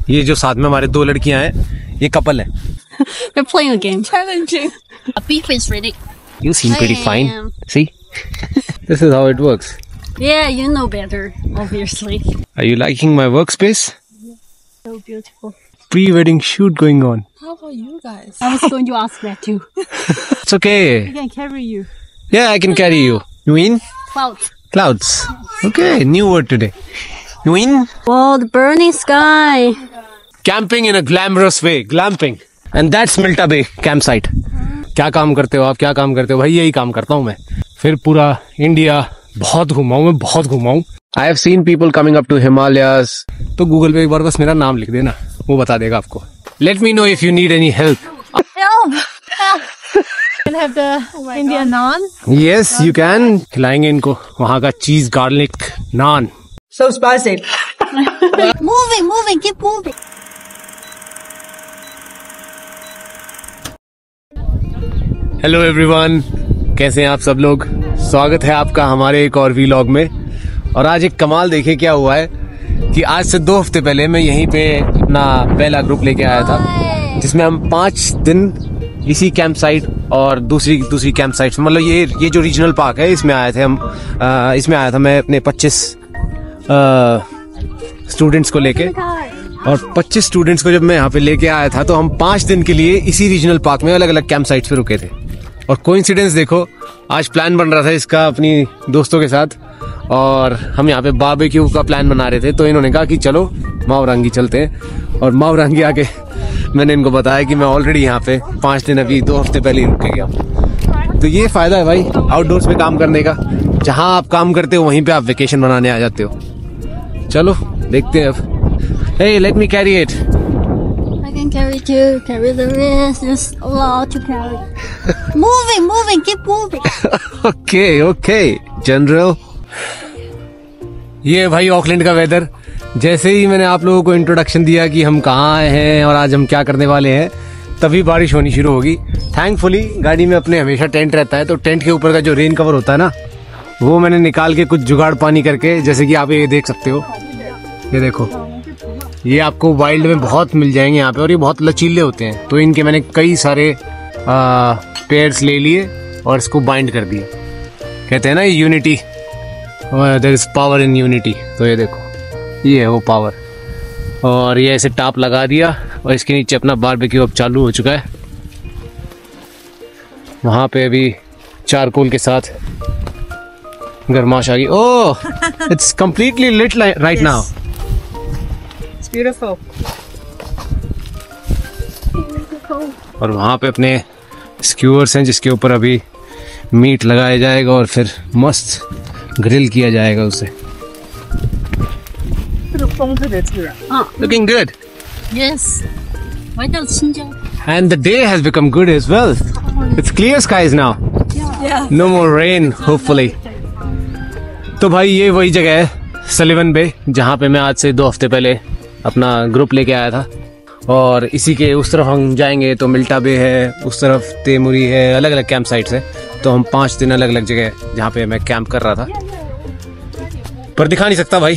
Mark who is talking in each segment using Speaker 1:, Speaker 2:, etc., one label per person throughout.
Speaker 1: ये जो साथ में हमारे दो लड़कियां हैं, ये कपल है।
Speaker 2: We're playing a game. Challenging. A beef is ready.
Speaker 1: You seem pretty fine. See? This is how it works.
Speaker 2: Yeah, you know better, obviously.
Speaker 1: Are you liking my workspace?
Speaker 2: So beautiful.
Speaker 1: Pre-wedding shoot going on.
Speaker 3: How about you guys?
Speaker 2: I was going to ask that too.
Speaker 1: It's okay.
Speaker 3: I can carry you.
Speaker 1: Yeah, I can carry you. You in?
Speaker 2: Clouds.
Speaker 1: Clouds. Okay, new word today. You in?
Speaker 2: Oh, the burning sky.
Speaker 1: Camping in a glamorous way. Glamping. And that's Milta Bay campsite. क्या काम करते हो आप? क्या काम करते हो भाई? यही काम करता हूँ मैं। फिर पूरा इंडिया बहुत घुमा हूँ मैं, बहुत घुमा हूँ। I have seen people coming up to Himalayas. तो गूगल पे एक बार बस मेरा नाम लिख देना, वो बता देगा आपको। Let me know if you need any help.
Speaker 2: Help! Help!
Speaker 3: Can I have the Indian naan?
Speaker 1: Yes, you can. खिलाएंगे इनको वहाँ का चीज गार्लिक नान।
Speaker 3: So spicy.
Speaker 2: Moving, keep moving.
Speaker 1: Hello everyone, कैसे हैं आप सब लोग? स्वागत है आपका हमारे एक और वीलॉग में। और आज एक कमाल देखिए क्या हुआ है कि आज से 2 हफ्ते पहले मैं यहीं पे अपना पहला ग्रुप लेके आया था, जिसमें हम 5 दिन इसी कैंप साइट और दूसरी कैंप साइट, मतलब ये जो रीजनल पार्क है इसमें आए थे हम। इसमें आया था मैं अपने 25 स्टूडेंट्स को लेके, और 25 स्टूडेंट्स को जब मैं यहाँ पे लेके आया था तो हम 5 दिन के लिए इसी रीजनल पार्क में अलग अलग कैंप साइट्स पे रुके थे। और कोइंसिडेंस देखो, आज प्लान बन रहा था इसका अपनी दोस्तों के साथ, और हम यहाँ पे बारबेक्यू का प्लान बना रहे थे। तो इन्होंने कहा कि चलो मावरंगी चलते हैं, और मावरंगी आके मैंने इनको बताया कि मैं ऑलरेडी यहाँ पे 5 दिन अभी 2 हफ्ते पहले ही रुक के गया। तो ये फायदा है भाई आउटडोर्स में काम करने का, जहाँ आप काम करते हो वहीं पे आप वेकेशन मनाने आ जाते हो। चलो देखते हैं अब। Hey, let me carry it.
Speaker 2: I can carry too. Carry the rest. There's a lot to carry. Moving, keep moving.
Speaker 1: Okay, General. ये भाई ऑकलैंड का वेदर। जैसे ही मैंने आप लोगों को इंट्रोडक्शन दिया कि हम कहाँ आए हैं और आज हम क्या करने वाले हैं, तभी बारिश होनी शुरू होगी। थैंकफुली गाड़ी में अपने हमेशा टेंट रहता है, तो टेंट के ऊपर का जो रेन कवर होता है ना, वो मैंने निकाल के कुछ जुगाड़ पानी करके, जैसे कि आप ये देख सकते हो, ये देखो, ये आपको वाइल्ड में बहुत मिल जाएंगे यहाँ पे, और ये बहुत लचीले होते हैं। तो इनके मैंने कई सारे पेयर्स ले लिए और इसको बाइंड कर दिए। कहते हैं ना unity, there is power in unity. तो ये देखो, ये है वो पावर। और ये ऐसे टाप लगा दिया, और इसके नीचे अपना बारबेक्यू अब चालू हो चुका है। वहाँ पे अभी चारकोल के साथ गरमाश आ गई। Oh, it's completely lit right now.
Speaker 3: Beautiful.
Speaker 1: और वहाँ पे अपने स्क्यूअर्स हैं जिसके ऊपर अभी मीट लगाया जाएगा और फिर मस्त ग्रिल किया जाएगा उसे। Looking good.
Speaker 2: Yes. Why does Xinjiang?
Speaker 1: And the day has become good as well. It's clear skies now.
Speaker 3: Yeah.
Speaker 1: No more rain, hopefully. तो भाई ये वही जगह है सलिवन बे, जहाँ पे मैं आज से 2 हफ्ते पहले अपना ग्रुप लेके आया था। और इसी के उस तरफ हम जाएंगे तो मिल्टा बे है, उस तरफ तेमुरी है, अलग अलग कैंप साइट्स है। तो हम 5 दिन अलग अलग जगह जहाँ पे मैं कैंप कर रहा था, पर दिखा नहीं सकता भाई,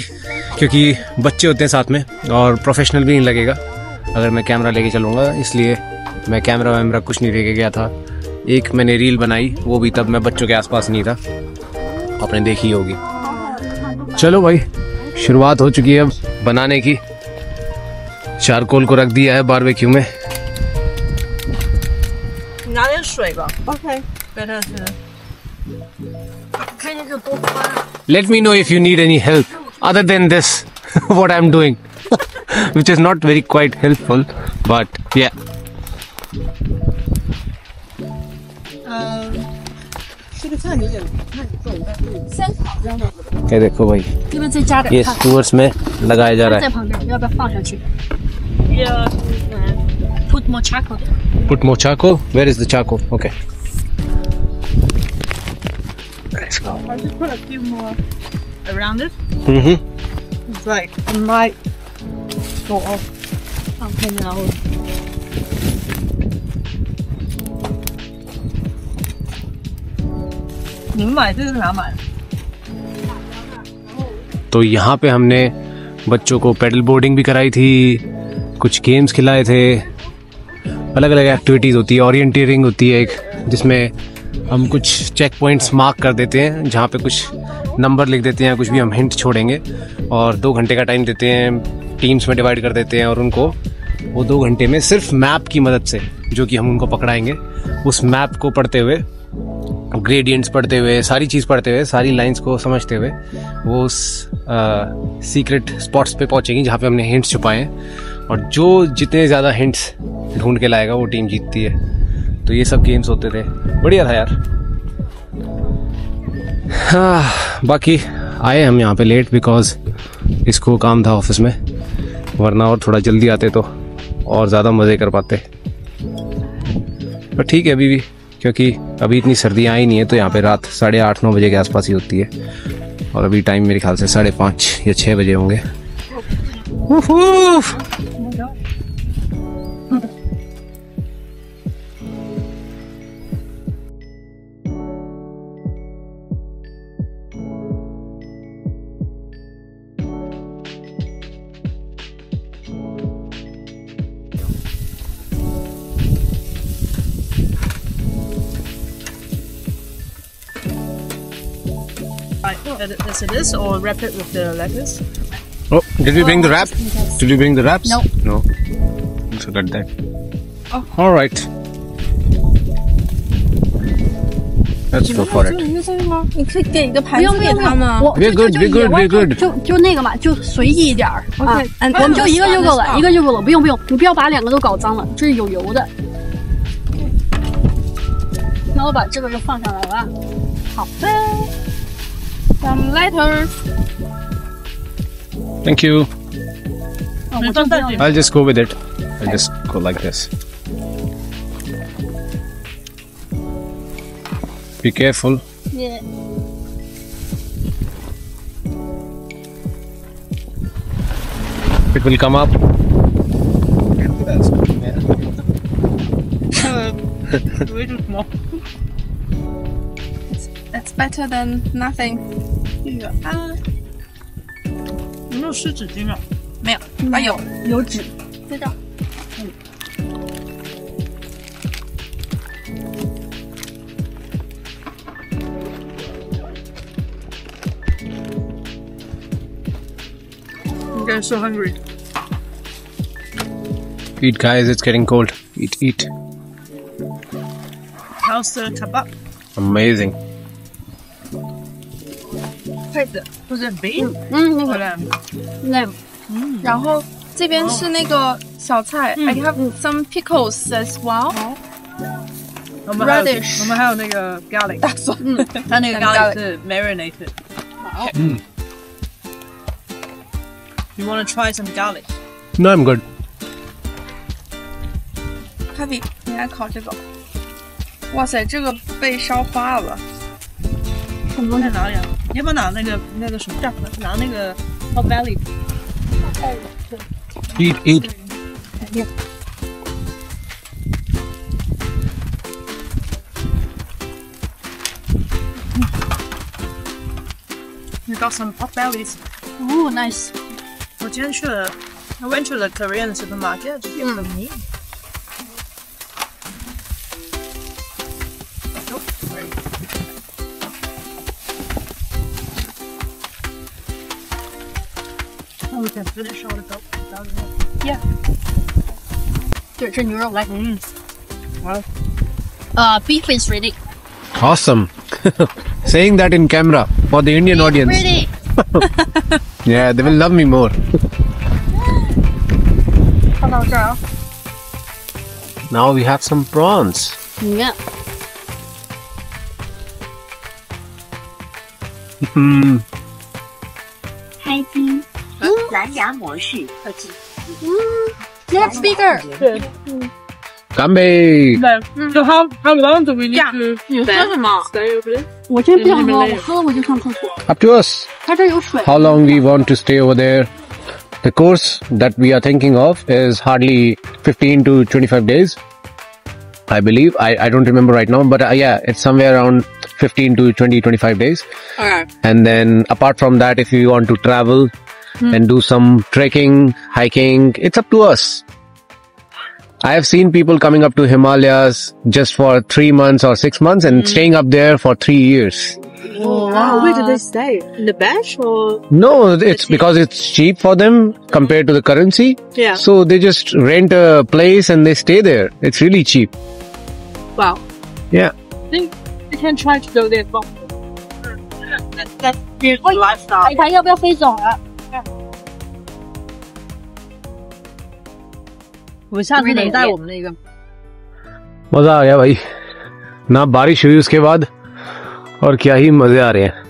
Speaker 1: क्योंकि बच्चे होते हैं साथ में और प्रोफेशनल भी नहीं लगेगा अगर मैं कैमरा लेके चलूँगा। इसलिए मैं कैमरा वैमरा कुछ नहीं लेके गया था। एक मैंने रील बनाई, वो भी तब मैं बच्चों के आसपास नहीं था, आपने देखी होगी। चलो भाई, शुरुआत हो चुकी है अब बनाने की। चारकोल को रख दिया है बारबेक्यू में।
Speaker 3: Okay.
Speaker 1: Let me know if you need any help other than this what I'm doing which is not very quite helpful, but yeah. ये देखो भाई, ये स्टूअर्स में लगाया जा रहा है।
Speaker 2: Put more charcoal.
Speaker 1: Put more charcoal? Where is the charcoal? Okay. Let's go.
Speaker 3: I'll just put a few more around it.
Speaker 1: Mm-hmm.
Speaker 3: It's like it might go off.
Speaker 2: Okay, now.
Speaker 1: तो यहाँ पे हमने बच्चों को पेडल बोर्डिंग भी कराई थी, कुछ गेम्स खिलाए थे, अलग अलग एक्टिविटीज़ होती है, ओरिएंटियरिंग होती है एक, जिसमें हम कुछ चेक पॉइंट्स मार्क कर देते हैं जहाँ पे कुछ नंबर लिख देते हैं, कुछ भी हम हिंट छोड़ेंगे और 2 घंटे का टाइम देते हैं, टीम्स में डिवाइड कर देते हैं और उनको वो 2 घंटे में सिर्फ मैप की मदद से, जो कि हम उनको पकड़ाएंगे, उस मैप को पढ़ते हुए, ग्रेडियंट्स पढ़ते हुए, सारी चीज़ पढ़ते हुए, सारी लाइंस को समझते हुए वो उस सीक्रेट स्पॉट्स पे पहुँचेंगी जहाँ पे हमने हिंट्स छुपाए हैं, और जो जितने ज़्यादा हिंट्स ढूंढ के लाएगा वो टीम जीतती है। तो ये सब गेम्स होते थे, बढ़िया था यार। हाँ, बाकी आए हम यहाँ पे लेट बिकॉज इसको काम था ऑफिस में, वरना और थोड़ा जल्दी आते तो और ज़्यादा मज़े कर पाते। पर ठीक है अभी भी, क्योंकि अभी इतनी सर्दियाँ आई नहीं है, तो यहाँ पे रात 8:30-9 बजे के आसपास ही होती है, और अभी टाइम मेरे ख्याल से 5:30 या 6 बजे होंगे।
Speaker 3: As it is, or wrap it with the lettuce?
Speaker 1: Oh, did we bring the wrap? Did we bring the wraps?
Speaker 2: No.
Speaker 1: No. Forgot that. Oh. All right. Let's go for it.
Speaker 3: 你可以给一个盘子给他吗？
Speaker 1: We're good. We're good. We're good.
Speaker 2: 就那个嘛，就随意一点儿啊。
Speaker 3: OK，
Speaker 2: 我们就一个就够了，一个就够了，不用，你不要把2个都搞脏了，这是有油的。那我把这个就放上来了。好的。Some letters.
Speaker 1: Thank you.
Speaker 2: 我就不要
Speaker 1: I'll just go with it. I'll just go like this. Be careful.
Speaker 2: Yeah.
Speaker 1: It will come up.
Speaker 3: Way too small.
Speaker 4: It's better than nothing.
Speaker 3: 有没有湿纸巾啊？
Speaker 4: 没有，啊有。
Speaker 2: 有纸，在这儿。
Speaker 3: I'm getting so hungry.
Speaker 1: Eat, guys. It's getting cold. Eat, eat.
Speaker 3: How's the kebab?
Speaker 1: Amazing.
Speaker 3: 快的，Was it big?
Speaker 2: 那个
Speaker 3: 好了，
Speaker 2: 那
Speaker 4: 然后这边是那个小菜，I have some pickles as well.
Speaker 3: 我们还有
Speaker 4: Radish
Speaker 3: 我们还有那个 garlic，
Speaker 4: 大蒜，
Speaker 3: 它那个
Speaker 4: garlic
Speaker 3: garlic 是 marinated。 You want to try some garlic?
Speaker 1: No, I'm good.
Speaker 4: Happy，你来烤这个。哇塞，这个被烧花了。
Speaker 3: 在哪里啊？你要不要拿那个什么？拿那个 Hot Valley？
Speaker 1: Eat, eat.
Speaker 3: We got some Hot Valleys.
Speaker 2: Oh, nice.
Speaker 3: 我今天I went to the Korean supermarket to get the meat. Oh, we can finish all the goat.
Speaker 2: 对，这牛肉来。
Speaker 3: Wow.
Speaker 2: Beef is ready.
Speaker 1: Awesome. Saying that in camera for the Indian audience.
Speaker 2: Ready.
Speaker 1: Yeah, they will love me more.
Speaker 2: 放到这儿啊。
Speaker 1: Now we have some prawns.
Speaker 2: 你看，
Speaker 1: Hmm.
Speaker 5: 开机，蓝牙模式。
Speaker 2: That's bigger.
Speaker 1: Kambe.
Speaker 3: So how long do we need to
Speaker 2: 你喝什么？
Speaker 3: stay over there?
Speaker 2: 我现在不想喝，我喝了我就上厕所。
Speaker 1: Up to us.
Speaker 2: 它这有水。
Speaker 1: How long we want to stay over there? The course that we are thinking of is hardly 15 to 25 days. I believe. I don't remember right now, but yeah, it's somewhere around 15 to 25 days.
Speaker 4: Okay.
Speaker 1: And then apart from that, if you want to travel and do some trekking, hiking, it's up to us. I have seen people coming up to Himalayas just for 3 months or 6 months and staying up there for 3 years.
Speaker 3: Oh, wow. Where do they stay? In the bush or?
Speaker 1: No, it's because it's cheap for them compared to the currency.
Speaker 3: Yeah.
Speaker 1: So they just rent a place and they stay there. It's really cheap.
Speaker 3: Wow.
Speaker 1: Yeah.
Speaker 3: I think you can try to go there. That's beautiful lifestyle.
Speaker 2: 海苔要不要飞走了？
Speaker 3: 我下次能带我们那个。
Speaker 1: मजा आ गया भाई ना, बारिश हुई उसके बाद, और क्या ही मजे आ रहे हैं।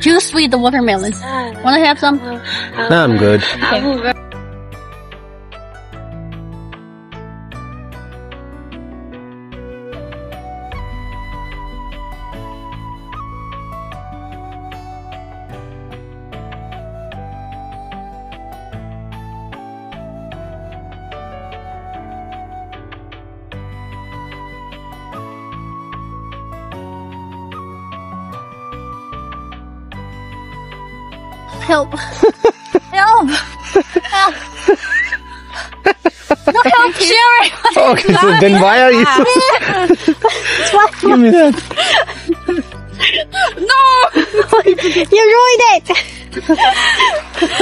Speaker 2: Too sweet, the watermelon. Wanna have some?
Speaker 1: Nah, I'm good.
Speaker 2: Help! Help! Help! No help, Sherry!
Speaker 1: Okay, so then why are you? Give me that.
Speaker 4: No!
Speaker 2: You ruined it!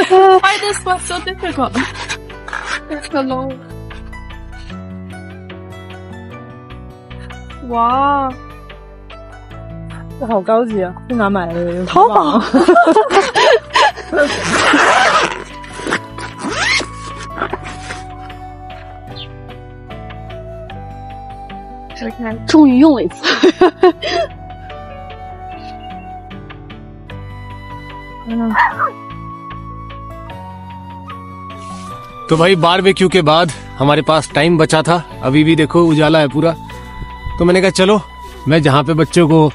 Speaker 4: Why this was so difficult? It's so long. Wow.
Speaker 3: 这好高级啊！去哪买的？
Speaker 2: 淘宝。终于用了一次。
Speaker 1: तो भाई barbecue के बाद हमारे पास time बचा था, अभी भी देखो उजाला है पूरा। तो मैंने कहा चलो, मैं जहाँ पे बच्चों को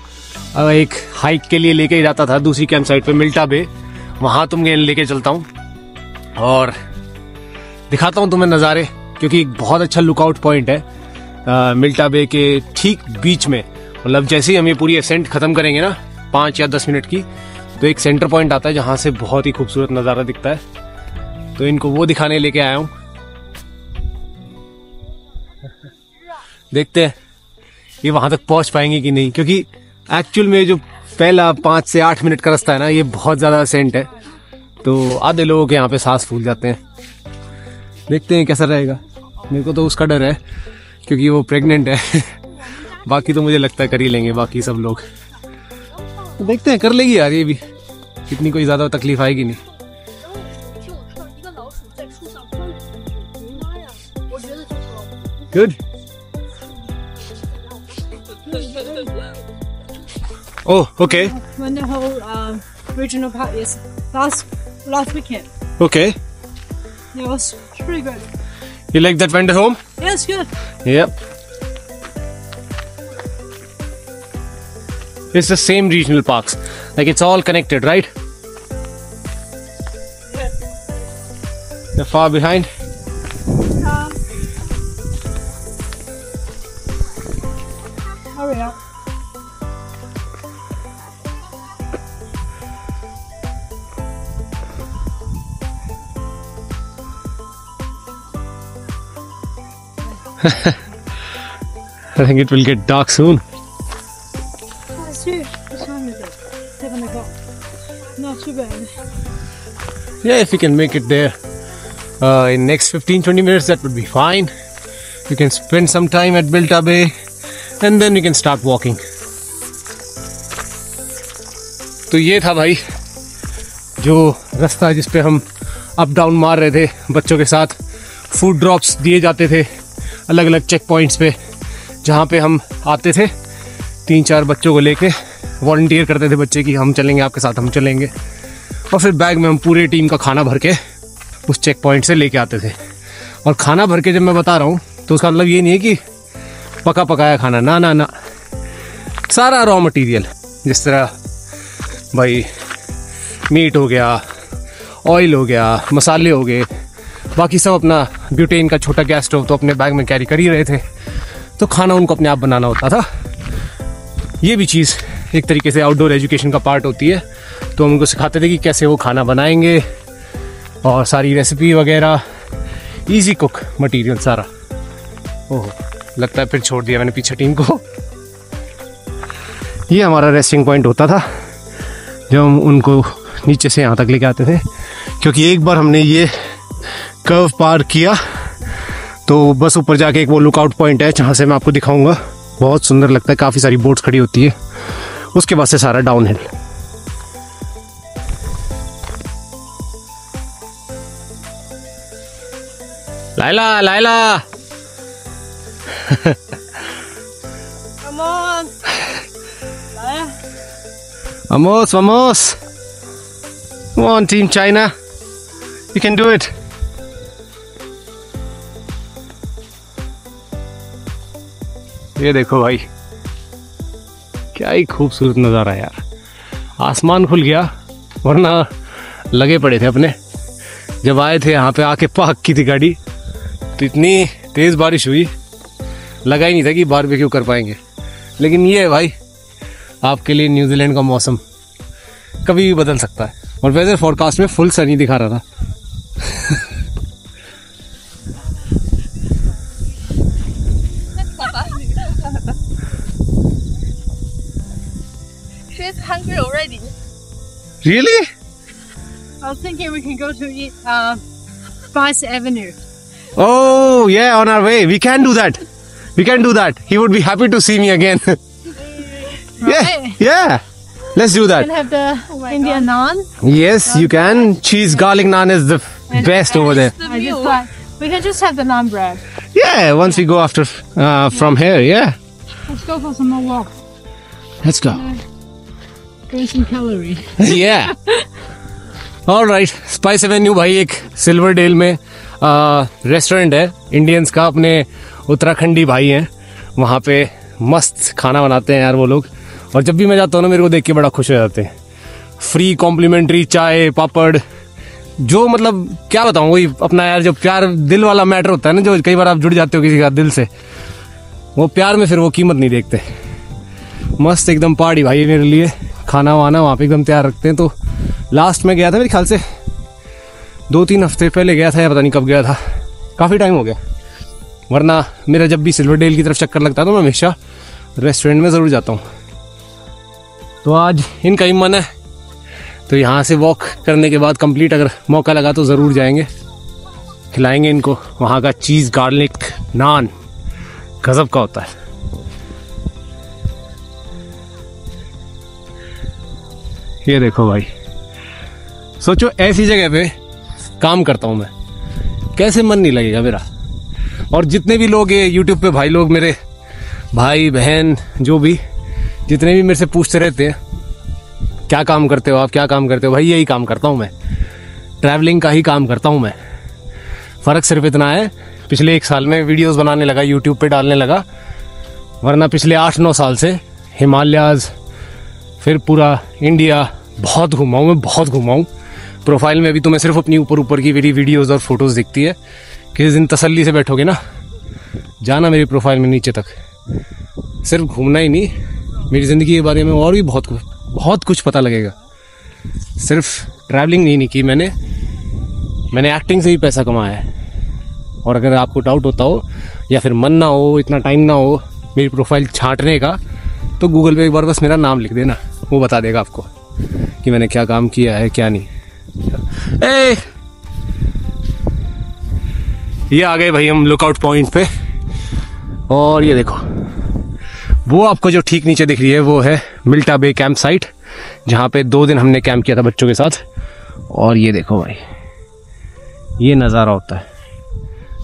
Speaker 1: एक हाइक के लिए लेके जाता था दूसरी कैंप साइट पे मिल्टा बे, वहां तुम लेके चलता हूँ और दिखाता हूँ तुम्हें नज़ारे, क्योंकि एक बहुत अच्छा लुकआउट पॉइंट है मिल्टा बे के ठीक बीच में। मतलब जैसे ही हम ये पूरी असेंट खत्म करेंगे ना 5 या 10 मिनट की, तो एक सेंटर पॉइंट आता है जहां से बहुत ही खूबसूरत नज़ारा दिखता है। तो इनको वो दिखाने लेके आया हूँ। देखते हैं ये वहां तक पहुंच पाएंगे कि नहीं, क्योंकि एक्चुअल में जो पहला 5 से 8 मिनट का रास्ता है ना, ये बहुत ज्यादा असेंट है, तो आधे लोगों के यहाँ पे सांस फूल जाते हैं। देखते हैं कैसा रहेगा। मेरे को तो उसका डर है क्योंकि वो प्रेग्नेंट है। बाकी तो मुझे लगता है कर ही लेंगे बाकी सब लोग। तो देखते हैं, कर लेगी यार ये भी, इतनी कोई ज्यादा तकलीफ आएगी नहीं। Good. Oh, okay.
Speaker 3: When the whole regional park is last weekend.
Speaker 1: Okay.
Speaker 3: It was pretty good.
Speaker 1: You like that vendor home?
Speaker 3: Yeah, it's good.
Speaker 1: Yep. It's the same regional parks. Like it's all connected, right? They're far behind.
Speaker 3: Hurry up.
Speaker 1: I think it will get dark soon.
Speaker 3: It's huge. What time is it? 7 o'clock. Not too bad.
Speaker 1: Yeah, if we can make it there in next 15-20 minutes, that would be fine. We can spend some time at Bilta Bay and then we can start walking. तो ये था भाई जो रास्ता जिस पे हम up down मार रहे थे बच्चों के साथ। फूड ड्रॉप्स दिए जाते थे अलग अलग चेक पॉइंट्स पे, जहाँ पे हम आते थे 3-4 बच्चों को लेके, वॉलंटियर करते थे बच्चे कि हम चलेंगे आपके साथ, हम चलेंगे, और फिर बैग में हम पूरे टीम का खाना भर के उस चेक पॉइंट से लेके आते थे। और खाना भर के जब मैं बता रहा हूँ तो उसका मतलब ये नहीं है कि पका पकाया खाना, ना ना ना, सारा रॉ मटेरियल, जिस तरह भाई मीट हो गया, ऑयल हो गया, मसाले हो गए, बाकी सब अपना ब्यूटेन का छोटा गैस स्टोव तो अपने बैग में कैरी कर ही रहे थे, तो खाना उनको अपने आप बनाना होता था। ये भी चीज़ एक तरीके से आउटडोर एजुकेशन का पार्ट होती है। तो हम उनको सिखाते थे कि कैसे वो खाना बनाएंगे और सारी रेसिपी वगैरह, इजी कुक मटेरियल सारा। ओह, लगता है फिर छोड़ दिया मैंने पीछे टीम को। ये हमारा रेस्टिंग पॉइंट होता था जब हम उनको नीचे से यहाँ तक लेके आते थे, क्योंकि एक बार हमने ये कर्व पार किया तो बस ऊपर जाके एक वो लुकआउट पॉइंट है जहाँ से मैं आपको दिखाऊंगा, बहुत सुंदर लगता है, काफ़ी सारी बोट्स खड़ी होती है, उसके बाद से सारा down hill. Laila Laila
Speaker 3: Come on， 来呀！
Speaker 1: Vamos, vamos. Come on, Team China. You can do it. ये देखो भाई, क्या ही खूबसूरत नज़ारा है यार। आसमान खुल गया, वरना लगे पड़े थे अपने। जब आए थे यहाँ पे आके पार्क की थी गाड़ी, तो इतनी तेज़ बारिश हुई, लगा ही नहीं था कि बारबेक्यू कर पाएंगे। लेकिन ये है भाई, आपके लिए न्यूजीलैंड का मौसम कभी भी बदल सकता है। और वेदर फोरकास्ट में फुल सनी दिखा रहा था।
Speaker 4: She's hungry already.
Speaker 1: Really?
Speaker 3: I was thinking we can go to eat Spice Avenue.
Speaker 1: Oh yeah, on our way. We can do that. We can do that. He would be happy to see me again. Yeah, yeah. Let's do that.
Speaker 3: We can have the Indian naan.
Speaker 1: Yes, you can. Cheese garlic naan is the best over there.
Speaker 3: I just like we can just have the naan bread.
Speaker 1: Yeah, once we go after from here, yeah.
Speaker 3: Let's go for some more walk.
Speaker 1: Let's go.
Speaker 3: Gain some calorie.
Speaker 1: Yeah. All right. Spice Avenue भाई एक silver del में restaurant है Indians का, अपने उत्तराखंडी भाई हैं, वहाँ पे मस्त खाना बनाते हैं यार वो लोग। और जब भी मैं जाता हूँ ना, मेरे को देख के बड़ा खुश हो जाते हैं। फ्री कॉम्प्लीमेंट्री चाय पापड़, जो मतलब क्या बताऊँ, वही अपना यार जो प्यार दिल वाला मैटर होता है ना, जो कई बार आप जुड़ जाते हो किसी का दिल से, वो प्यार में फिर वो कीमत नहीं देखते। मस्त एकदम पहाड़ी भाई मेरे लिए खाना वाना वहाँ पे एकदम तैयार रखते हैं। तो लास्ट में गया था मेरे ख्याल से 2-3 हफ्ते पहले गया था, या पता नहीं कब गया था, काफ़ी टाइम हो गया। वरना मेरा जब भी सिल्वर डेल की तरफ चक्कर लगता है तो मैं हमेशा रेस्टोरेंट में ज़रूर जाता हूँ। तो आज इनका ही मन है, तो यहाँ से वॉक करने के बाद कंप्लीट अगर मौका लगा तो ज़रूर जाएंगे, खिलाएंगे इनको वहाँ का चीज़ गार्लिक नान, गजब का होता है। ये देखो भाई, सोचो ऐसी जगह पे काम करता हूँ मैं, कैसे मन नहीं लगेगा मेरा। और जितने भी लोग ये यूट्यूब पे भाई लोग, मेरे भाई बहन जो भी, जितने भी मेरे से पूछते रहते हैं क्या काम करते हो आप, क्या काम करते हो, भाई यही काम करता हूँ मैं, ट्रैवलिंग का ही काम करता हूँ मैं। फ़र्क सिर्फ इतना है, पिछले 1 साल में वीडियोस बनाने लगा, यूट्यूब पे डालने लगा, वरना पिछले 8-9 साल से हिमालयाज़, फिर पूरा इंडिया बहुत घुमा हूँ मैं, बहुत घुमा हूँ। प्रोफाइल में भी तुम्हें सिर्फ अपनी ऊपर ऊपर की मेरी वीडियोस और फोटोज़ दिखती है। किस दिन तसल्ली से बैठोगे ना, जाना मेरी प्रोफाइल में नीचे तक, सिर्फ घूमना ही नहीं, मेरी ज़िंदगी के बारे में और भी बहुत कुछ पता लगेगा। सिर्फ ट्रैवलिंग नहीं की मैंने एक्टिंग से ही पैसा कमाया है। और अगर आपको डाउट होता हो या फिर मन ना हो, इतना टाइम ना हो मेरी प्रोफाइल छांटने का, तो गूगल पे एक बार बस मेरा नाम लिख देना, वो बता देगा आपको कि मैंने क्या काम किया है क्या नहीं। ये आ गए भाई हम लुकआउट पॉइंट पे, और ये देखो वो आपको जो ठीक नीचे दिख रही है वो है मिल्टा बे कैंप साइट, जहाँ पे 2 दिन हमने कैंप किया था बच्चों के साथ। और ये देखो भाई, ये नज़ारा होता है।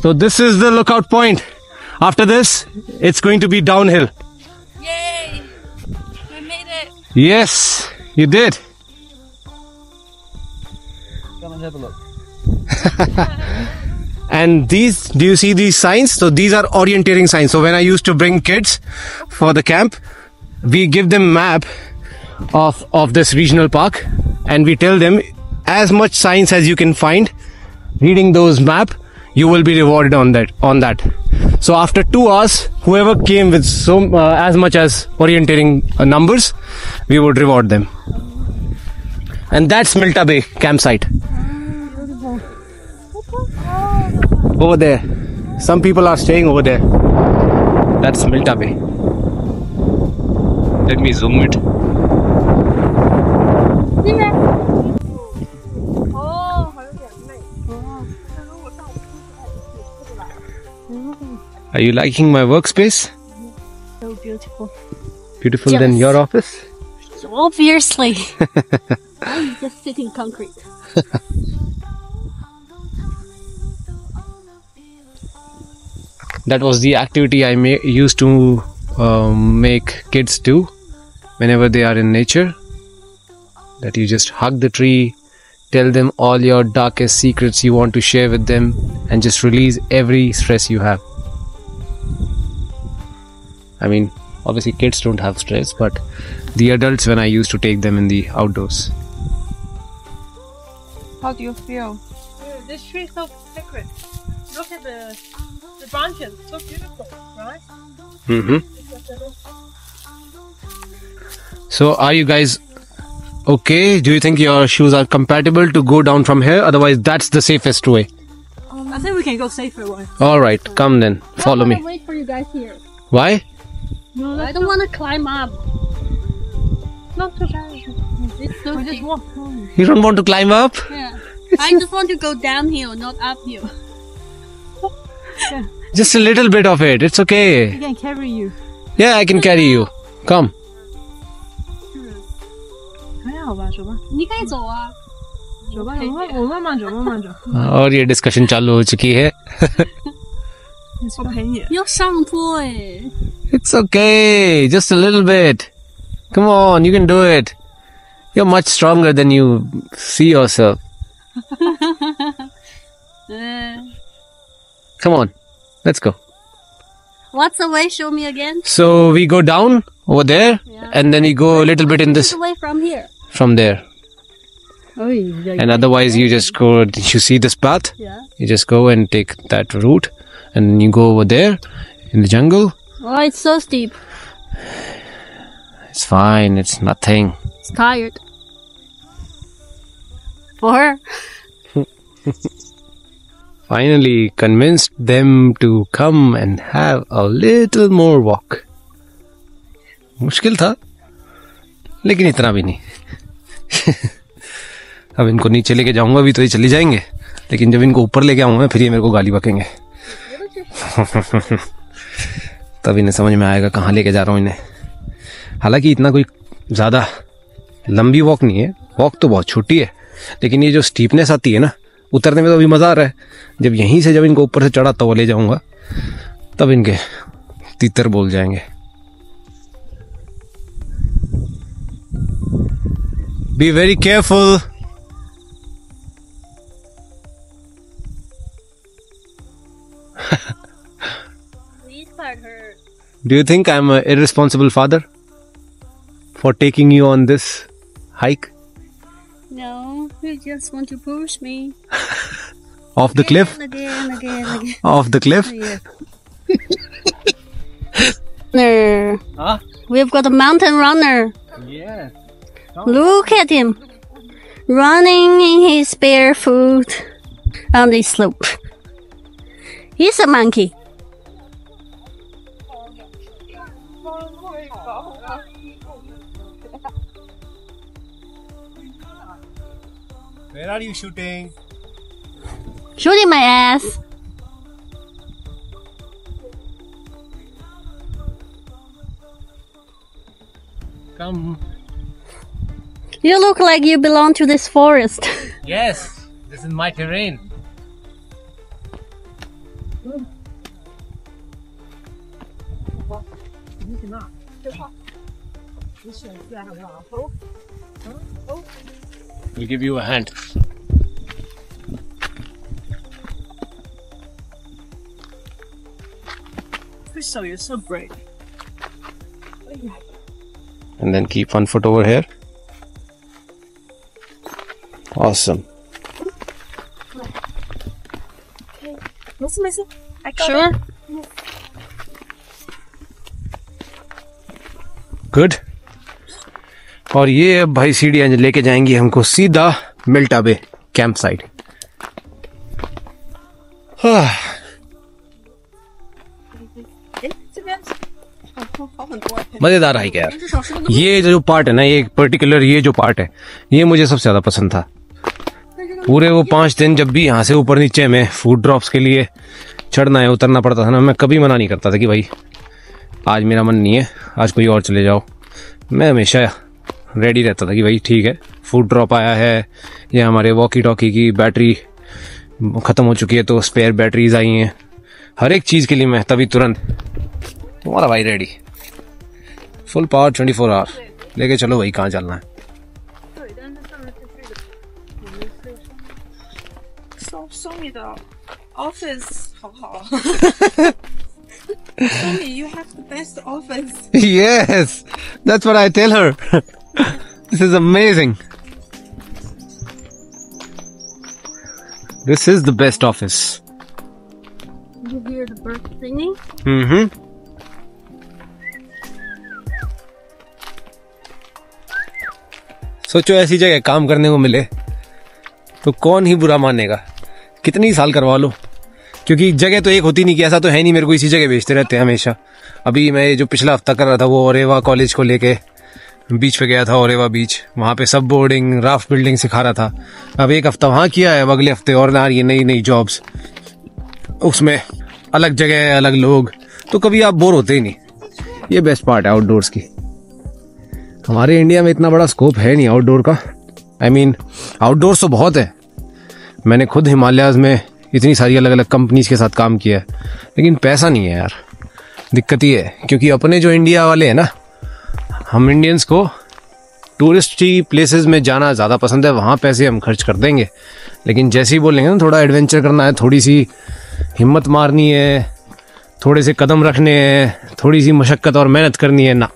Speaker 1: तो this is the lookout point. After this it's going to be downhill.
Speaker 4: Yay! We made it!
Speaker 1: Yes, you did.
Speaker 6: Come and have a look.
Speaker 1: And these, do you see these signs? So these are orienteering signs. So when I used to bring kids for the camp, we give them map of this regional park, and we tell them as much signs as you can find. Reading those map, you will be rewarded on that. So after 2 hours, whoever came with as much as orienteering numbers, we would reward them. And that's Milta Bay campsite. Over there. Some people are staying over there. That's Milta Bay. Let me zoom it. Are you liking my workspace?
Speaker 2: So beautiful.
Speaker 1: Beautiful
Speaker 2: Yes.
Speaker 1: than your office?
Speaker 2: Obviously. I'm just sitting concrete.
Speaker 1: That was the activity I used to make kids do whenever they are in nature. That you just hug the tree, tell them all your darkest secrets you want to share with them, and just release every stress you have. I mean, obviously kids don't have stress, but the adults, when I used to take them in the outdoors.
Speaker 4: How do you feel?
Speaker 3: This tree is so sacred. Look at the branches, so beautiful, right?
Speaker 1: So are you guys okay? Do you think your shoes are compatible to go down from here? Otherwise, that's the safest way.
Speaker 3: I think we can go safer one.
Speaker 1: Alright, come then. Follow me.
Speaker 2: I'll wait for you guys here.
Speaker 1: Why?
Speaker 3: No,
Speaker 2: I don't want to climb up.
Speaker 3: not too bad.
Speaker 2: It's so
Speaker 3: We just
Speaker 2: steep.
Speaker 3: walk.
Speaker 1: You don't want to climb up?
Speaker 2: Yeah. I just want to go downhill, not uphill.
Speaker 1: Just a little bit of it. It's
Speaker 3: We
Speaker 1: okay.
Speaker 3: can carry you.
Speaker 1: Yeah, I can carry you. Come.
Speaker 3: 还好吧，走吧，
Speaker 2: 你可以走啊。
Speaker 3: 走吧，我慢慢走，慢慢走。
Speaker 1: और ये discussion चालू हो चुकी है.
Speaker 3: 我陪你。
Speaker 2: 要上坡哎。
Speaker 1: It's okay. Just a little bit. Come on, you can do it. You're much stronger than you see yourself. Come on. Let's go.
Speaker 2: What's the way? Show me again.
Speaker 1: So we go down over there,
Speaker 2: Yeah.
Speaker 1: and then we go a little bit in this
Speaker 2: What's the way from here?
Speaker 1: from there. And otherwise you just go, you see this path?
Speaker 2: Yeah.
Speaker 1: You just go and take that route, and then you go over there in the jungle.
Speaker 2: Oh, it's so steep.
Speaker 1: It's fine. It's nothing.
Speaker 2: It's tired. For her.
Speaker 1: Finally convinced them to come and have a little more walk. मुश्किल था, लेकिन इतना भी नहीं. अब इनको नीचे लेके जाऊंगा भी तो ये चली जाएंगे, लेकिन जब इनको ऊपर लेके आऊंगा फिर ये मेरे को गाली बकेंगे. तब इन्हें समझ में आएगा कहाँ लेके जा रहा हूँ इन्हें. हालांकि इतना कोई ज़्यादा लंबी वॉक नहीं है, वॉक तो बहुत छोटी है, लेकिन ये जो स्टीपनेस आती है ना, उतरने में तो अभी मज़ा आ रहा है. जब यहीं से जब इनको ऊपर से चढ़ा तो ले जाऊंगा, तब इनके तीतर बोल जाएंगे. Be very careful.
Speaker 2: These part hurt.
Speaker 1: Do you think I'm an irresponsible father for taking you on this hike
Speaker 2: No, you just want to push me.
Speaker 1: off the cliff?
Speaker 2: Again.
Speaker 1: Off the cliff?
Speaker 2: Yeah. Runner.
Speaker 1: Huh?
Speaker 2: We've got a mountain runner.
Speaker 1: Yeah.
Speaker 2: Look at him. Running in his barefoot on the slope. He's a monkey.
Speaker 1: Where are you shooting?
Speaker 2: Shooting my ass.
Speaker 1: Come.
Speaker 2: You look like you belong to this forest.
Speaker 1: Yes, this is my terrain. We'll give you a hand.
Speaker 3: Crystal, you're so brave.
Speaker 1: And then keep one foot over here. Awesome.
Speaker 3: Listen. I got
Speaker 2: Sure.
Speaker 1: Good. और ये अब भाई सीढ़ियां लेके जाएंगी हमको सीधा मिल्टा bay camp site. मजेदार हाइक है यार। ये जो पार्ट है ना, ये पर्टिकुलर ये जो पार्ट है, ये मुझे सबसे ज्यादा पसंद था। पूरे वो 5 दिन जब भी यहाँ से ऊपर नीचे में फूड ड्रॉप्स के लिए चढ़ना है उतरना पड़ता था ना, मैं कभी मना नहीं करता था कि भाई आज मेरा मन नहीं है, आज कोई और चले जाओ। मैं हमेशा रेडी रहता था कि भाई ठीक है, फूड ड्रॉप आया है या हमारे वॉकी टॉकी की बैटरी ख़त्म हो चुकी है तो स्पेयर बैटरीज आई हैं, हर एक चीज़ के लिए मैं तभी तुरंत तुम्हारा भाई रेडी, फुल पावर 24 आवर लेके चलो भाई, कहाँ चलना है।
Speaker 4: Somi the office 好好。Somi, you have the best office.
Speaker 1: Yes, that's what I tell her. This is amazing. This is the best office.
Speaker 2: You hear the bird singing?
Speaker 1: Mm-hmm. सोचो ऐसी जगह काम करने को मिले तो कौन ही बुरा मानेगा, कितनी साल करवा लो, क्योंकि जगह तो एक होती नहीं कि ऐसा तो है नहीं मेरे को इसी जगह भेजते रहते हैं हमेशा। अभी मैं जो पिछला हफ्ता कर रहा था वो ओरेवा कॉलेज को लेके बीच पे गया था, ओरेवा बीच, वहाँ पे सब बोर्डिंग राफ्ट बिल्डिंग सिखा रहा था। अब एक हफ्ता वहाँ किया है, अब अगले हफ्ते और ना ये नई नई जॉब्स, उसमें अलग जगह अलग लोग, तो कभी आप बोर होते ही नहीं। ये बेस्ट पार्ट है आउटडोर्स की। हमारे इंडिया में इतना बड़ा स्कोप है नहीं आउटडोर का। आई मीन आउटडोर्स तो बहुत है, मैंने खुद हिमालयाज में इतनी सारी अलग अलग कंपनीज के साथ काम किया है, लेकिन पैसा नहीं है यार। दिक्कत ये है क्योंकि अपने जो इंडिया वाले हैं ना, हम इंडियंस को टूरिस्टी प्लेसेस में जाना ज़्यादा पसंद है, वहाँ पैसे हम खर्च कर देंगे, लेकिन जैसे ही बोलेंगे ना थोड़ा एडवेंचर करना है, थोड़ी सी हिम्मत मारनी है, थोड़े से कदम रखने हैं, थोड़ी सी मशक्क़त और मेहनत करनी है ना,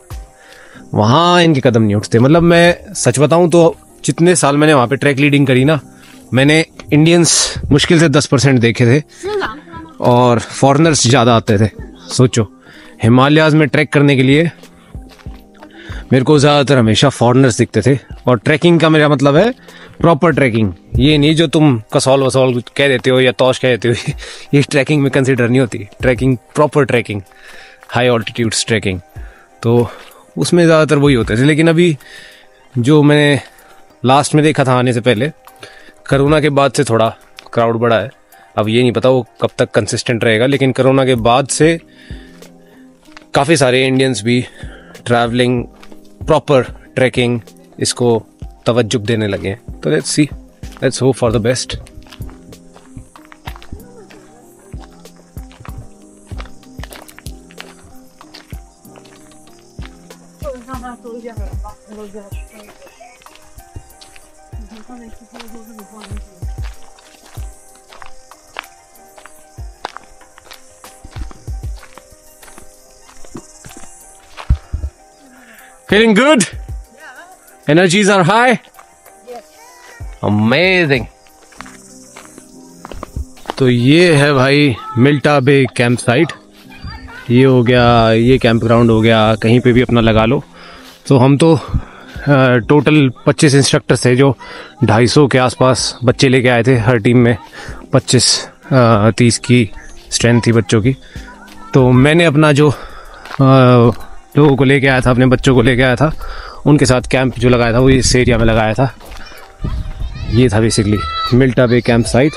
Speaker 1: वहाँ इनके कदम नहीं उठते। मतलब मैं सच बताऊँ तो जितने साल मैंने वहाँ पे ट्रैक लीडिंग करी ना, मैंने इंडियंस मुश्किल से 10% देखे थे और फॉरेनर्स ज़्यादा आते थे। सोचो हिमालयाज़ में ट्रैक करने के लिए मेरे को ज़्यादातर हमेशा फॉरेनर्स दिखते थे। और ट्रैकिंग का मेरा मतलब है प्रॉपर ट्रैकिंग, ये नहीं जो तुम कसौल वसौल कह देते हो या तौश कह देते हो, ये ट्रैकिंग में कंसिडर नहीं होती। Trekking proper trekking, high altitudes trekking, तो उसमें ज़्यादातर वही होते थे। लेकिन अभी जो मैंने लास्ट में देखा था आने से पहले, कोरोना के बाद से थोड़ा क्राउड बढ़ा है। अब ये नहीं पता वो कब तक कंसिस्टेंट रहेगा, लेकिन कोरोना के बाद से काफ़ी सारे इंडियंस भी ट्रैवलिंग प्रॉपर ट्रैकिंग इसको तवज्जुह देने लगे हैं। तो let's see, let's hope for the best. Feeling good? Energies are high? Amazing. तो ये है भाई मिल्टा बे कैंप साइट। ये हो गया, ये कैंप ग्राउंड हो गया, कहीं पे भी अपना लगा लो। तो हम तो टोटल 25 इंस्ट्रक्टर्स थे जो 250 के आसपास बच्चे लेके आए थे। हर टीम में 25-30 की स्ट्रेंथ थी बच्चों की। तो मैंने अपना जो लोगों को लेके आया था, अपने बच्चों को लेके आया था, उनके साथ कैंप जो लगाया था वो इस एरिया में लगाया था। ये था बेसिकली मिल्टा bay campsite.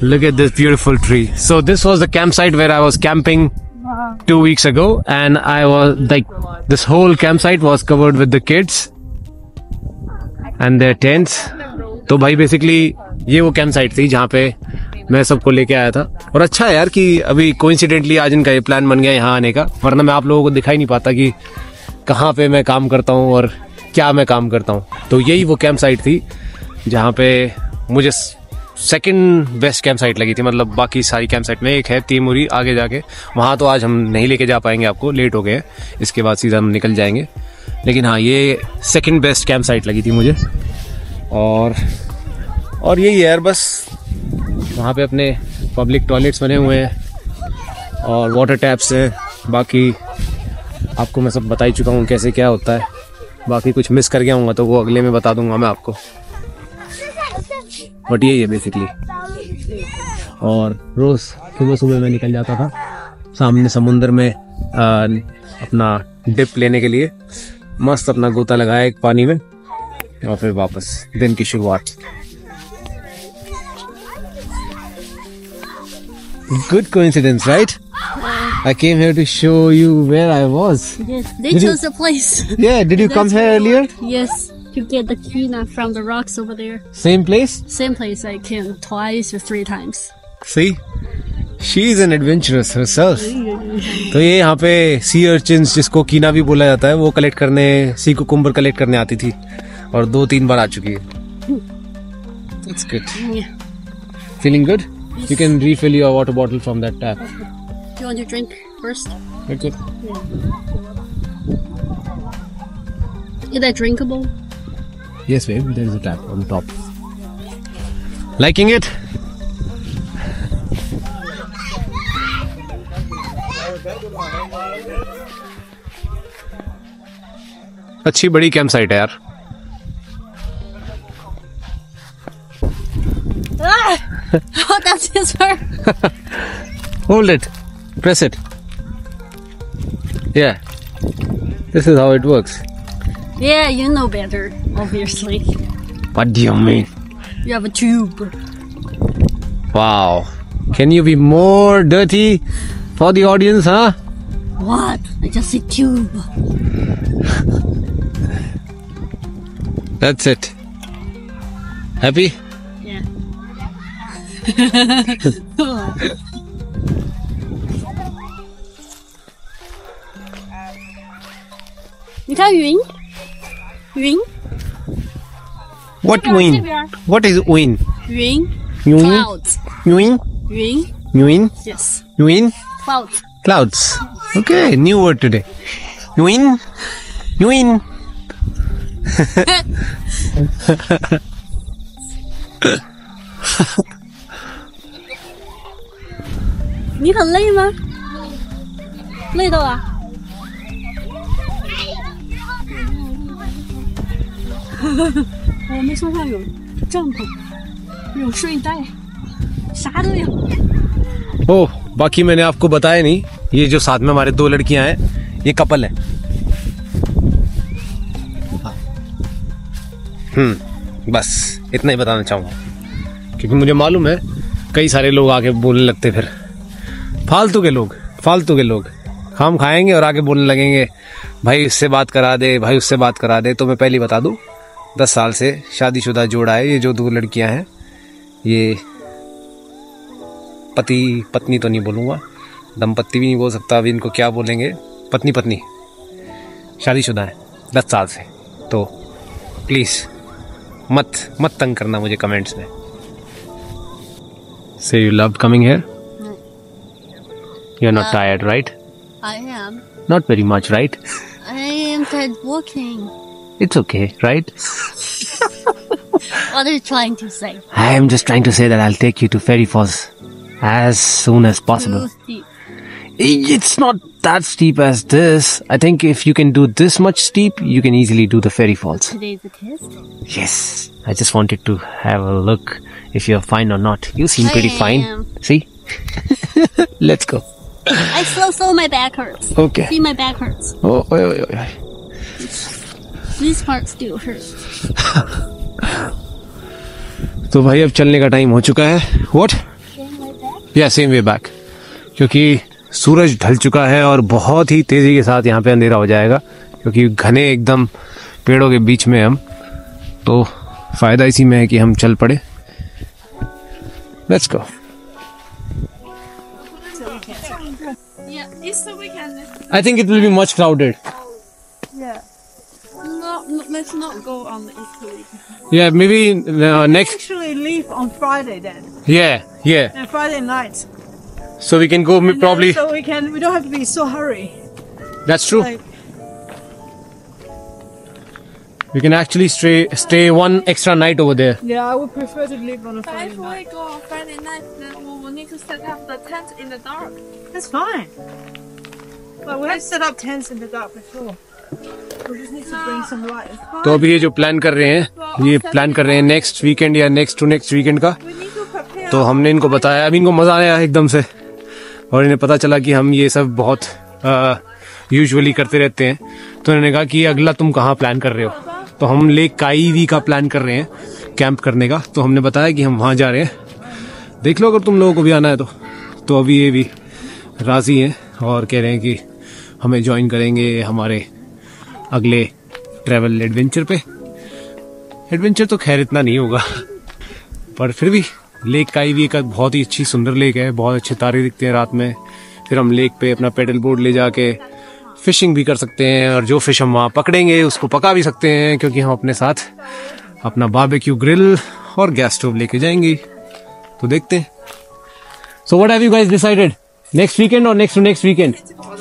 Speaker 1: Look at this beautiful tree. So this was the campsite where I was camping 2 weeks ago, and I was like, this whole campsite was covered with the kids and their tents. तो भाई basically ये वो campsite थी जहाँ पे मैं सबको लेके आया था। और अच्छा है यार कि अभी कोइंसिडेंटली आज इनका ये प्लान बन गया यहाँ आने का, वरना मैं आप लोगों को दिखाई नहीं पाता कि कहाँ पे मैं काम करता हूँ और क्या मैं काम करता हूँ। तो यही वो कैंप साइट थी जहाँ पे मुझे सेकंड बेस्ट कैंप साइट लगी थी, मतलब बाकी सारी कैंप साइट में एक है तीमुरी आगे जाके, वहाँ तो आज हम नहीं लेके जा पाएंगे आपको, लेट हो गए, इसके बाद सीधा हम निकल जाएंगे। लेकिन हाँ, ये सेकंड बेस्ट कैंप साइट लगी थी मुझे। और यही यार, बस वहाँ पे अपने पब्लिक टॉयलेट्स बने हुए हैं और वाटर टैप्स हैं। बाकी आपको मैं सब बता ही चुका हूँ कैसे क्या होता है। बाकी कुछ मिस कर गया हूँगा तो वो अगले में बता दूंगा मैं आपको, बट यही है बेसिकली। और रोज़ सुबह सुबह मैं निकल जाता था सामने समुंदर में अपना डिप लेने के लिए, मस्त अपना गोता लगाया एक पानी में और फिर वापस दिन की शुरुआत। Good coincidence, right? I came here to show you where I was.
Speaker 2: Yes, they
Speaker 1: Did you-
Speaker 2: chose the place.
Speaker 1: Yeah, did you come here earlier?
Speaker 2: Yes, to get the tuna from the rocks over there.
Speaker 1: Same place?
Speaker 2: Same place I came twice or 3 times.
Speaker 1: See? She is an adventurous herself. तो ये यहाँ पे सी urchins, जिसको कीना भी बोला जाता है, वो कलेक्ट करने, सी कुकुम्बर कलेक्ट करने आती थी और 2-3 बार आ चुकी है। That's good.
Speaker 2: Yeah.
Speaker 1: Feeling good? You can refill your water bottle from that tap.
Speaker 2: Do you want to drink first?
Speaker 1: That's good.
Speaker 2: Is that drinkable?
Speaker 1: Yes, babe. There is a tap on top. Liking it? अच्छी बड़ी camp site है यार।
Speaker 2: Oh, that's his part.
Speaker 1: Hold it. Press it. Yeah. This is how it works.
Speaker 2: Yeah, you know better, obviously.
Speaker 1: What do you mean?
Speaker 2: You have a tube.
Speaker 1: Wow. Can you be more dirty for the audience, huh?
Speaker 2: What? I just said tube.
Speaker 1: That's it. Happy?
Speaker 2: Yeah. 你看云，云，
Speaker 1: What wind? What is wind?
Speaker 2: 云
Speaker 1: Wind?
Speaker 2: ，clouds，
Speaker 1: Wind?
Speaker 2: 云
Speaker 1: Wind?
Speaker 2: ，yes，
Speaker 1: Wind?
Speaker 2: clouds。
Speaker 1: Clouds. Okay, new word today. Wind? Wind?
Speaker 2: 你很累吗？累到啊！我们身上有帐篷，有睡袋，啥都有。
Speaker 1: ओह, बाकी मैंने आपको बताया नहीं, ये जो साथ में हमारे 2 लड़कियां हैं, ये कपल है। बस इतना ही बताना चाहूँगा, क्योंकि मुझे मालूम है कई सारे लोग आके बोलने लगते, फिर फालतू के लोग हम खाएंगे और आके बोलने लगेंगे भाई इससे बात करा दे, भाई उससे बात करा दे। तो मैं पहले बता दूं, 10 साल से शादीशुदा जोड़ा है ये जो 2 लड़कियां हैं। ये पति पत्नी तो नहीं बोलूँगा, दंपत्ति भी नहीं बोल सकता, अभी इनको क्या बोलेंगे, पत्नी शादीशुदा है 10 साल से। तो प्लीज़ मत तंग करना मुझे कमेंट्स में। Say you loved coming here? You're not tired, right?
Speaker 2: I am.
Speaker 1: Not very much, right?
Speaker 2: I am tired walking.
Speaker 1: It's okay, right?
Speaker 2: What are you trying to say?
Speaker 1: I am just trying to say that I'll take you to Fairy Falls as soon as possible.
Speaker 2: Too steep.
Speaker 1: It's not that steep as this. I think if you can do this much steep, you can easily do the Fairy Falls.
Speaker 2: Today's the test.
Speaker 1: Yes. I just wanted to have a look if you're fine or not. You seem pretty
Speaker 2: I
Speaker 1: fine.
Speaker 2: am.
Speaker 1: See? Let's go.
Speaker 2: I so my back hurts.
Speaker 1: Okay.
Speaker 2: See, my back hurts.
Speaker 1: Oh, oi.
Speaker 2: These parts do hurt.
Speaker 1: तो भाई अब चलने का time हो चुका है। What? Yeah, same way back. क्योंकि सूरज ढल चुका है और बहुत ही तेजी के साथ यहाँ पे अंधेरा हो जाएगा, क्योंकि घने एकदम पेड़ों के बीच में हम, तो फायदा इसी में है कि हम चल पड़े। Let's go.
Speaker 4: Yeah, it's the weekend.
Speaker 1: I think it will be much crowded.
Speaker 4: Yeah. Not let's not go on the Italy.
Speaker 1: Yeah, maybe next.
Speaker 3: Actually, leave on Friday then.
Speaker 1: Yeah, yeah.
Speaker 3: And Friday night.
Speaker 1: So we can go
Speaker 3: And then
Speaker 1: probably.
Speaker 3: So we don't have to be so hurry.
Speaker 1: That's true.
Speaker 3: Like,
Speaker 1: We can actually stay one extra night over there.
Speaker 3: yeah, I would prefer to leave on a
Speaker 4: But
Speaker 3: Friday
Speaker 4: if we
Speaker 3: night.
Speaker 4: go on Friday night, then we will need to set up the tent in the dark.
Speaker 3: That's fine. But we have set up tents in the dark before. We just need to bring some light.
Speaker 1: तो अभी ये जो plan कर रहे हैं, ये plan कर रहे हैं नेक्स्ट वीकेंड या नेक्स्ट टू नेक्स्ट वीकेंड का.
Speaker 4: We need to prepare.
Speaker 1: तो हमने इनको बताया, अभी इनको मजा आया एकदम से, और इन्हें पता चला कि हम ये सब बहुत यूजुअली करते रहते हैं. तो उन्होंने कहा कि अगला तुम कहाँ प्लान कर रहे हो. तो हम लेक काईवी का प्लान कर रहे हैं कैंप करने का. तो हमने बताया कि हम वहाँ जा रहे हैं, देख लो अगर तुम लोगों को भी आना है तो अभी ये भी राजी हैं और कह रहे हैं कि हमें ज्वाइन करेंगे हमारे अगले ट्रैवल एडवेंचर पे. एडवेंचर तो खैर इतना नहीं होगा, पर फिर भी लेक काईवी एक बहुत ही अच्छी सुंदर लेक है, बहुत अच्छे तारे दिखते हैं रात में. फिर हम लेक पे अपना पेडल बोर्ड ले जाके फिशिंग भी कर सकते हैं, और जो फिश हम वहाँ पकड़ेंगे उसको पका भी सकते हैं, क्योंकि हम अपने साथ अपना बारबेक्यू ग्रिल और गैस स्टोव लेके जाएंगे. तो देखते हैं. So what have you guys decided? Next weekend और next to next weekend?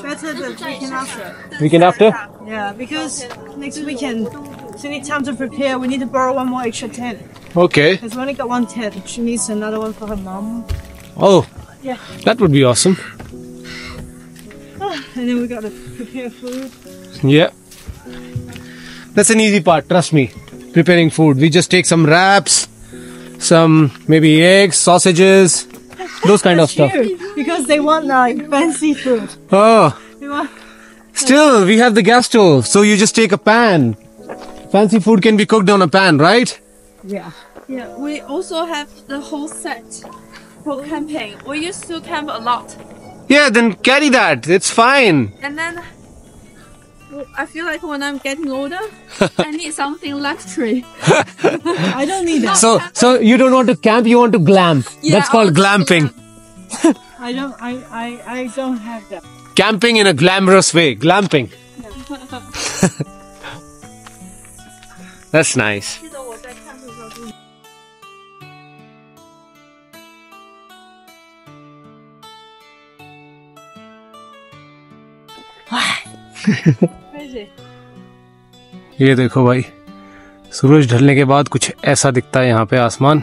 Speaker 3: Better the weekend after.
Speaker 1: Weekend after?
Speaker 3: Yeah, because next weekend, so we need time to prepare. We need to borrow one more extra tent.
Speaker 1: Okay.
Speaker 3: Because we only got one tent. She needs another one for her mum.
Speaker 1: Oh,
Speaker 3: Yeah.
Speaker 1: That would be awesome.
Speaker 3: And then we got to prepare food.
Speaker 1: Yeah. That's an easy part, trust me. Preparing food. We just take some wraps, some maybe eggs, sausages, those kind of stuff.
Speaker 3: Cute, because they want like fancy food.
Speaker 1: Oh,
Speaker 3: They want,
Speaker 1: still we have the gas stove, so you just take a pan. Fancy food can be cooked on a pan, right?
Speaker 3: yeah.
Speaker 4: Yeah, we also have the whole set for camping. We used to camp a lot.
Speaker 1: Yeah, then carry that. It's fine.
Speaker 4: And then I feel like when I'm getting older, I need something luxury.
Speaker 3: I don't need that.
Speaker 1: So you don't want to camp, you want to glam.
Speaker 4: Yeah,
Speaker 1: That's called glamping.
Speaker 3: I don't have that.
Speaker 1: Camping in a glamorous way. Glamping. That's nice.
Speaker 4: 记得我在看的时候就 crazy.
Speaker 1: ये देखो भाई, सूरज ढलने के बाद कुछ ऐसा दिखता है यहाँ पे आसमान.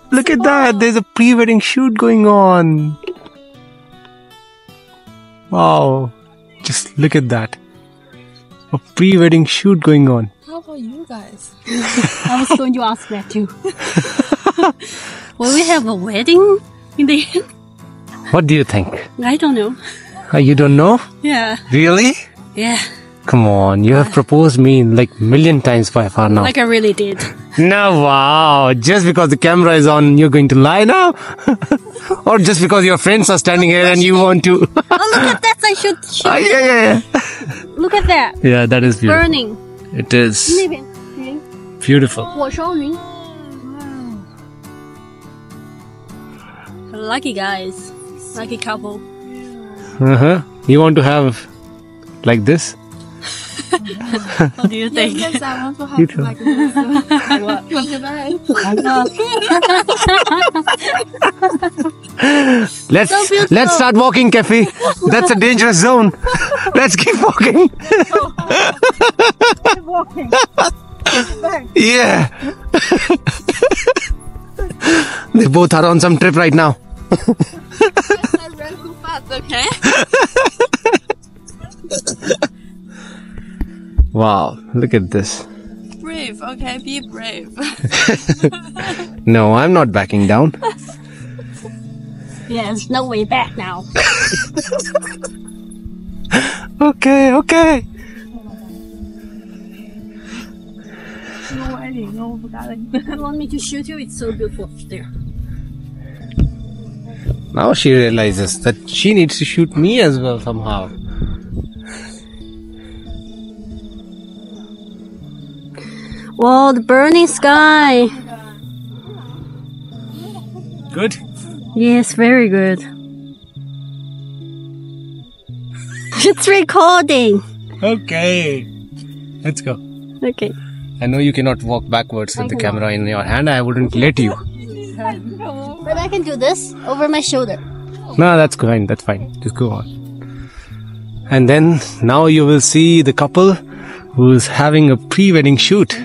Speaker 1: Look at that, there's a pre-wedding shoot going on. Wow, just look at that. A pre-wedding shoot going on.
Speaker 4: How about you guys?
Speaker 2: I was going to ask that too. Will we have a wedding in the end?
Speaker 1: What do you think?
Speaker 2: I don't know.
Speaker 1: You don't know?
Speaker 2: Yeah.
Speaker 1: Really?
Speaker 2: Yeah.
Speaker 1: Come on, you have proposed me like million times by far now.
Speaker 2: Like I really did.
Speaker 1: No, wow. Just because the camera is on, you're going to lie now? Or just because your friends are standing here and you want to?
Speaker 2: Oh, look at that. I should show.
Speaker 1: Yeah.
Speaker 2: Look at that.
Speaker 1: Yeah, that is beautiful.
Speaker 2: Burning.
Speaker 1: It is
Speaker 2: 那边云
Speaker 1: beautiful.
Speaker 2: 火烧云 Lucky guys. Lucky couple.
Speaker 1: Uh-huh. You want to have like this?
Speaker 2: What do you think?
Speaker 4: Yes, I want to have
Speaker 1: You too.
Speaker 4: like this.
Speaker 1: Let's
Speaker 2: So beautiful.
Speaker 1: let's start walking, Kefi. That's a dangerous zone. Let's keep walking.
Speaker 3: Keep walking. Back.
Speaker 1: Yeah. They both are on some trip right now.
Speaker 4: I ran too fast, okay?
Speaker 1: Wow, look at this.
Speaker 4: Brave, okay? Be brave.
Speaker 1: No, I'm not backing down.
Speaker 2: Yeah, there's no way back now.
Speaker 1: Okay.
Speaker 3: No wedding, no darling.
Speaker 2: You want me to shoot you? It's so beautiful there.
Speaker 1: Now she realizes that she needs to shoot me as well somehow.
Speaker 2: Whoa, the burning sky.
Speaker 1: Good?
Speaker 2: Yes, very good. It's recording.
Speaker 1: Okay. Let's go.
Speaker 2: Okay.
Speaker 1: I know you cannot walk backwards with the camera in your hand. I wouldn't let you.
Speaker 2: But I can do this over my shoulder.
Speaker 1: No, that's fine. That's fine. Just go on. And then now you will see the couple who's having a pre-wedding shoot.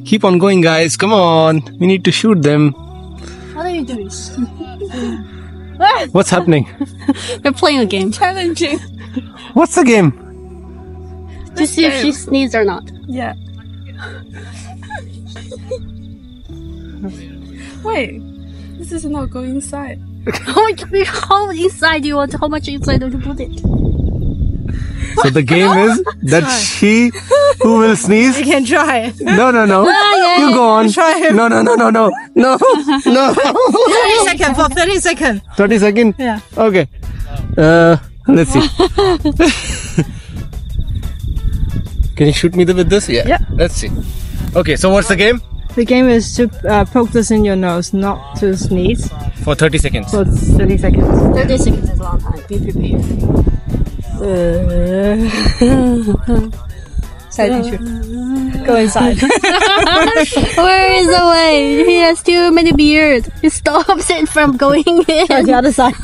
Speaker 1: Keep on going, guys. Come on. We need to shoot them.
Speaker 2: What are you doing?
Speaker 1: What's happening?
Speaker 2: They're playing a game
Speaker 4: Challenging.
Speaker 1: What's the game?
Speaker 2: to see if she sneezes or not.
Speaker 4: Yeah. Wait, this is not going inside.
Speaker 2: How inside do you want? How much inside do you put it?
Speaker 1: So the game is that she who will sneeze.
Speaker 3: You can try.
Speaker 1: No. You go on.
Speaker 3: Try.
Speaker 1: No.
Speaker 3: 30 seconds for 30 seconds.
Speaker 1: 30 seconds?
Speaker 3: Yeah.
Speaker 1: Okay. Let's see. Can you shoot me with this? Yeah. Let's see. Okay, so what's the game?
Speaker 3: The game is to poke this in your nose, not to sneeze.
Speaker 1: For 30 seconds.
Speaker 3: For 30 seconds.
Speaker 2: 30 seconds is a long time. Be prepared.
Speaker 3: 塞进去. Go inside.
Speaker 2: Where is the way? He has too many beards. He stops it from going in.
Speaker 3: Try the other side.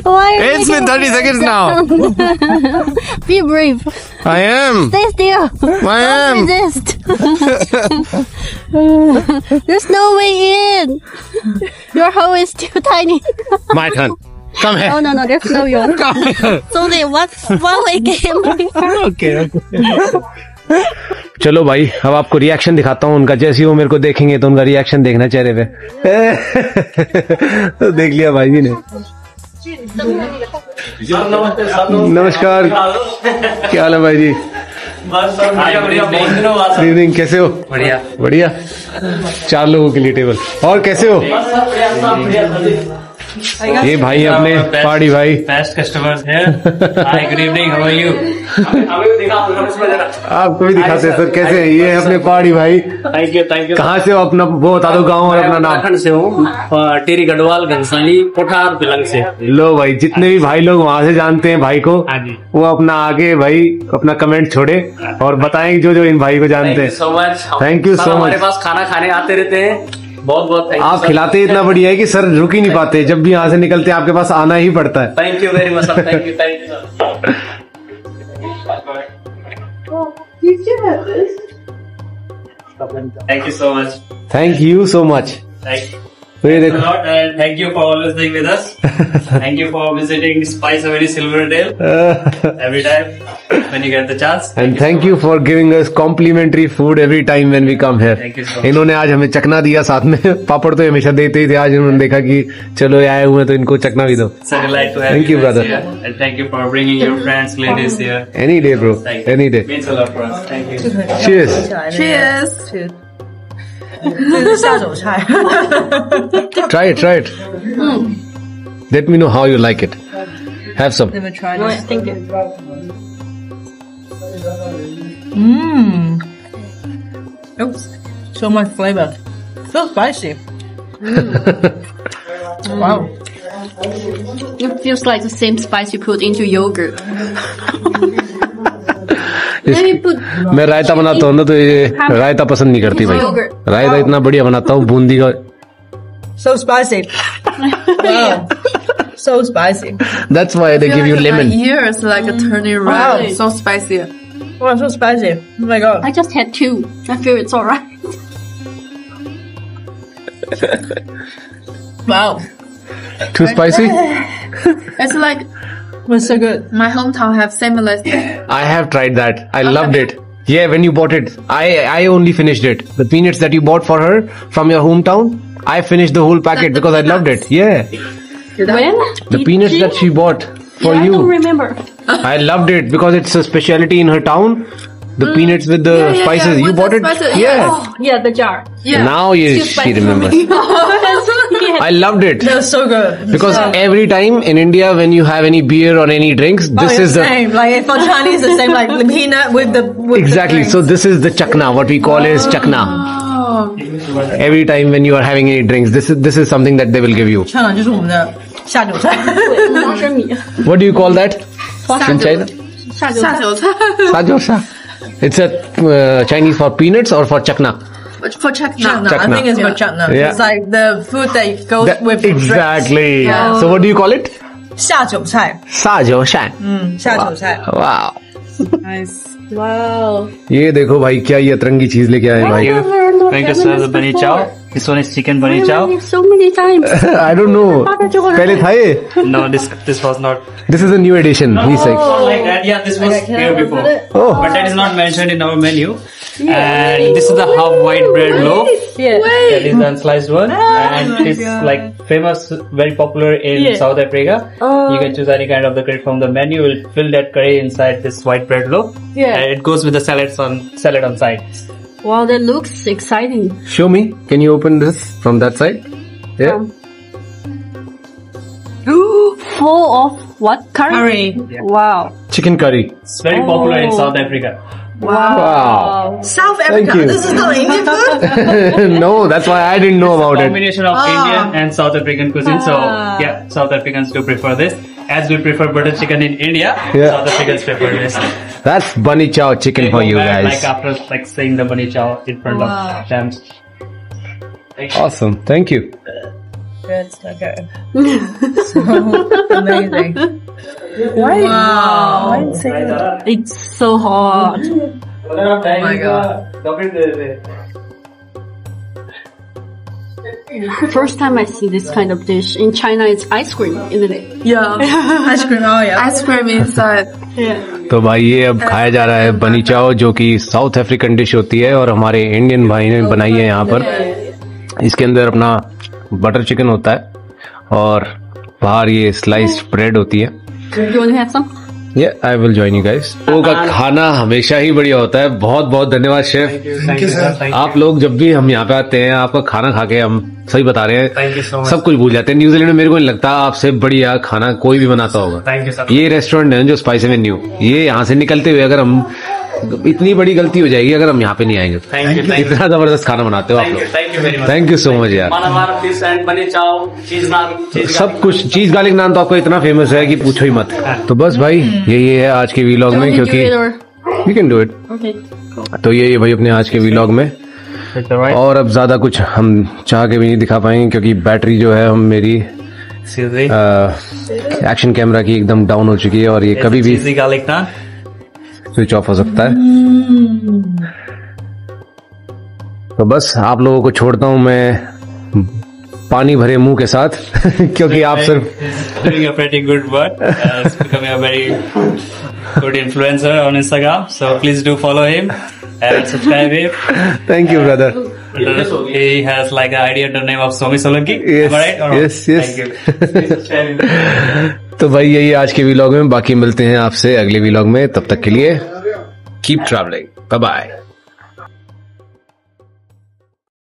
Speaker 2: Why are you
Speaker 1: It's been 30 seconds now.
Speaker 2: Be brave.
Speaker 1: I am.
Speaker 2: Stay still.
Speaker 1: I am.
Speaker 2: Resist. There's no way in. Your hole is too tiny.
Speaker 1: My turn. Come here.
Speaker 2: Oh no, there's no yawn.
Speaker 1: Come here.
Speaker 2: It's only one way game.
Speaker 1: Okay. चलो भाई, अब आपको reaction दिखाता हूँ उनका. जैसे ही वो मेरे को देखेंगे तो उनका रिएक्शन देखना चेहरे पे. तो देख लिया भाई जी ने. नमस्कार, क्या हाल है भाई जी? Good evening. कैसे हो? बढ़िया. 4 लोगों के लिए टेबल. और कैसे हो? ये भाई अपने पहाड़ी भाई.
Speaker 6: Past customers here. Hi, good evening. How are you?
Speaker 1: आपको भी दिखाते हैं सर कैसे हैं. ये अपने पहाड़ी भाई.
Speaker 6: Thank you.
Speaker 1: कहाँ से हो? अपना वो बता दो गाँव और अपना नाम.
Speaker 6: उत्तराखंड से हूँ. टेरी गढ़वाल, घनसाली, कोठार, बिलंग से.
Speaker 1: लो भाई, जितने भी भाई लोग वहाँ से जानते हैं भाई को,
Speaker 6: हाँ जी.
Speaker 1: वो अपना आगे भाई अपना कमेंट छोड़े और बताएं जो इन भाई को जानते हैं.
Speaker 6: So much.
Speaker 1: Thank you so much.
Speaker 6: हमारे पास खाना खाने आते रहते हैं. बहुत थैंक यू.
Speaker 1: आप खिलाते इतना बढ़िया है कि सर रुक ही नहीं पाते. जब भी यहाँ से निकलते आपके पास आना ही पड़ता है.
Speaker 6: Thank you very much. Thank you Thank you so much.
Speaker 1: Thank you so much.
Speaker 6: Thank you.
Speaker 1: तो ये
Speaker 6: a
Speaker 1: देखो.
Speaker 6: lot and thank you for always being with us. Thank you for visiting Spice Avenue Silverdale every time when you get the chance.
Speaker 1: And thank you for giving us complimentary food every time when we come here.
Speaker 6: Thank you so much.
Speaker 1: इन्होंने आज हमें चखना दिया साथ में. पापड़ तो हमेशा देते ही थे. आज इन्होंने देखा कि चलो आए हुए हैं तो इनको चखना भी दो.
Speaker 6: It's a delight to have
Speaker 1: Thank you,
Speaker 6: guys
Speaker 1: brother.
Speaker 6: here. And thank you for bringing your friends, ladies here.
Speaker 1: Any day, bro.
Speaker 6: Thank you.
Speaker 1: Any day.
Speaker 6: Means a lot for us. Thank you.
Speaker 1: Cheers.
Speaker 4: Cheers.
Speaker 3: 这是下酒菜。
Speaker 1: Try it. Let me know how you like it. Have some.
Speaker 3: Never tried
Speaker 2: Oh,
Speaker 3: this.
Speaker 2: thank you.
Speaker 3: Oops. So much flavor. So spicy. Wow.
Speaker 2: It feels like the same spice you put into yogurt. Let me put
Speaker 1: मैं रायता बनाता हूँ ना तो ये रायता पसंद नहीं करती भाई. रायता इतना बढ़िया बनाता हूँ बूंदी का.
Speaker 3: So spicy. Wow. So spicy.
Speaker 1: That's why they give you lemon.
Speaker 4: My ears like a turning
Speaker 3: Wow.
Speaker 4: red. So spicy.
Speaker 3: Wow, so spicy. Oh my god.
Speaker 2: I just had 2. I feel it's alright.
Speaker 3: Wow.
Speaker 1: Too spicy?
Speaker 4: It's like
Speaker 3: Was so good.
Speaker 4: my hometown have similar.
Speaker 1: I have tried that. I loved it. Yeah, when you bought it, I only finished it. The peanuts that you bought for her from your hometown, I finished the whole packet because I loved it. Yeah,
Speaker 2: When?
Speaker 1: the peanuts that she bought for
Speaker 2: I don't
Speaker 1: you,
Speaker 2: remember.
Speaker 1: I loved it because it's a specialty in her town. The peanuts with the spices. You
Speaker 4: With
Speaker 1: bought
Speaker 4: the
Speaker 1: it?
Speaker 4: spices,
Speaker 1: Yeah.
Speaker 2: Yeah, the jar.
Speaker 4: Yeah.
Speaker 1: Now she remembers.
Speaker 2: That's so
Speaker 1: I loved it
Speaker 3: They're so good.
Speaker 1: because every time in India when you have any beer or any drinks, this
Speaker 3: It's
Speaker 1: is
Speaker 3: the
Speaker 1: the
Speaker 3: same. Like for Chinese, the same. Like the peanut with the
Speaker 1: exactly.
Speaker 3: The
Speaker 1: So this is the chakna. What we call is chakna. Every time when you are having any drinks, this is something that they will give you.
Speaker 3: 香港就是我们的下酒菜。
Speaker 1: What do you call that in China?
Speaker 4: 下酒菜
Speaker 1: Sajosha. It's a Chinese for peanuts or for chakna?
Speaker 4: for chakna.
Speaker 3: I
Speaker 1: Chakna.
Speaker 3: think it's for chutney.
Speaker 1: Yeah.
Speaker 3: It's like the food that goes
Speaker 1: That-
Speaker 3: with drinks.
Speaker 1: exactly.
Speaker 3: Yeah.
Speaker 1: So what do you call it?
Speaker 3: 下酒菜，
Speaker 1: Sajosha.
Speaker 3: 下酒菜。
Speaker 1: Wow.
Speaker 3: Nice. Wow.
Speaker 1: ये देखो भाई क्या ये अतरंगी चीज लेके आए भाई.
Speaker 6: Going to serve the bunny chow. This one is chicken bunny chow.
Speaker 2: So many times.
Speaker 1: I don't know. पहले था ये.
Speaker 6: No, this was not
Speaker 1: This is a new edition. He's like,
Speaker 6: like that. Yeah, this was here before.
Speaker 1: oh,
Speaker 6: But that is not mentioned in our menu. And this is the half white bread loaf.
Speaker 3: Yeah.
Speaker 6: That is the unsliced one. And it's like famous, very popular in South Africa. You can choose any kind of the curry from the menu. We'll fill that curry inside this white bread loaf.
Speaker 3: Yeah.
Speaker 6: And it goes with the salad on side.
Speaker 2: Wow, that looks exciting.
Speaker 1: show me. Can you open this from that side? Yeah.
Speaker 2: Full of what? Curry?
Speaker 3: Curry.
Speaker 2: Wow.
Speaker 1: Chicken curry.
Speaker 6: It's very popular in South Africa.
Speaker 1: Wow.
Speaker 3: South
Speaker 1: Thank
Speaker 3: Africa.
Speaker 1: you.
Speaker 3: This is not Indian food.
Speaker 1: No, that's why I didn't know about it.
Speaker 6: Combination of Indian and South African cuisine. So yeah, South Africans do prefer this. As we prefer butter chicken in India,
Speaker 1: Yeah.
Speaker 6: South Africans prefer this.
Speaker 1: That's bunny chow chicken for
Speaker 6: They
Speaker 1: you
Speaker 6: go back,
Speaker 1: guys.
Speaker 6: Like after like saying the bunny chow in front of them.
Speaker 1: Awesome. Thank you.
Speaker 3: Good. Okay. So amazing. Wow.
Speaker 2: It's so hot.
Speaker 6: Oh
Speaker 3: my God.
Speaker 2: First time I see this kind of dish. In China, it's ice cream, isn't it?
Speaker 4: Yeah.
Speaker 3: Ice cream. Oh yeah.
Speaker 4: Ice cream inside.
Speaker 1: तो भाई ये अब खाया जा रहा है बनी चाओ जो कि साउथ अफ्रीकन डिश होती है और हमारे इंडियन भाई ने बनाई है यहाँ पर. इसके अंदर अपना बटर चिकन होता है और बाहर ये स्लाइस्ड ब्रेड होती है.
Speaker 2: You want to have some?
Speaker 1: Yeah, I will join you guys. लोगों का खाना हमेशा ही बढ़िया होता है. बहुत बहुत धन्यवाद शेफ. आप लोग जब भी हम यहाँ पे आते हैं आपका खाना खा के हम सही बता रहे हैं सब कुछ भूल जाते हैं. न्यूजीलैंड में मेरे को नहीं लगता आपसे बढ़िया खाना कोई भी बनाता होगा.
Speaker 6: Thank you, sir.
Speaker 1: ये रेस्टोरेंट है जो स्पाइस एवेन्यू, ये यहाँ से निकलते हुए अगर हम इतनी बड़ी गलती हो जाएगी अगर हम यहाँ पे नहीं आएंगे.
Speaker 6: Thank you.
Speaker 1: इतना जबरदस्त खाना बनाते हो आप लोग.
Speaker 6: Thank you very much.
Speaker 1: Thank you so much यार.
Speaker 6: Manamara fish and bunny chow, cheese naan, cheese
Speaker 1: सब कुछ चीज गार्लिक नान तो आपको इतना फेमस है कि पूछो ही मत. तो बस भाई यही है आज के व्लॉग में
Speaker 2: You want to do it
Speaker 1: क्योंकि
Speaker 2: or?
Speaker 1: You can do it.
Speaker 2: Okay.
Speaker 1: तो ये भाई अपने आज के व्लॉग में
Speaker 6: It's alright.
Speaker 1: और अब ज्यादा कुछ हम चाह के भी नहीं दिखा पाएंगे क्योंकि बैटरी जो है हम मेरी
Speaker 6: Excuse me.
Speaker 1: एक्शन कैमरा की एकदम डाउन हो चुकी है और ये कभी भी
Speaker 6: Cheesy garlic naan.
Speaker 1: Switch off हो सकता है. तो बस आप लोगों को छोड़ता हूँ मैं पानी भरे मुंह के साथ क्योंकि आप सिर्फ
Speaker 6: Doing a pretty good work. It's becoming a very good influencer on Instagram. So please do follow him and subscribe him.
Speaker 1: Thank you brother.
Speaker 6: He has like an idea the name of Somi Solanki.
Speaker 1: Yes,
Speaker 6: Am I right? Or wrong?
Speaker 1: yes, yes.
Speaker 6: Thank you. Please subscribe him.
Speaker 1: तो भाई यही आज के vlog में. बाकी मिलते हैं आपसे अगले व्लॉग में. तब तक के लिए कीप ट्रैवलिंग. Bye bye.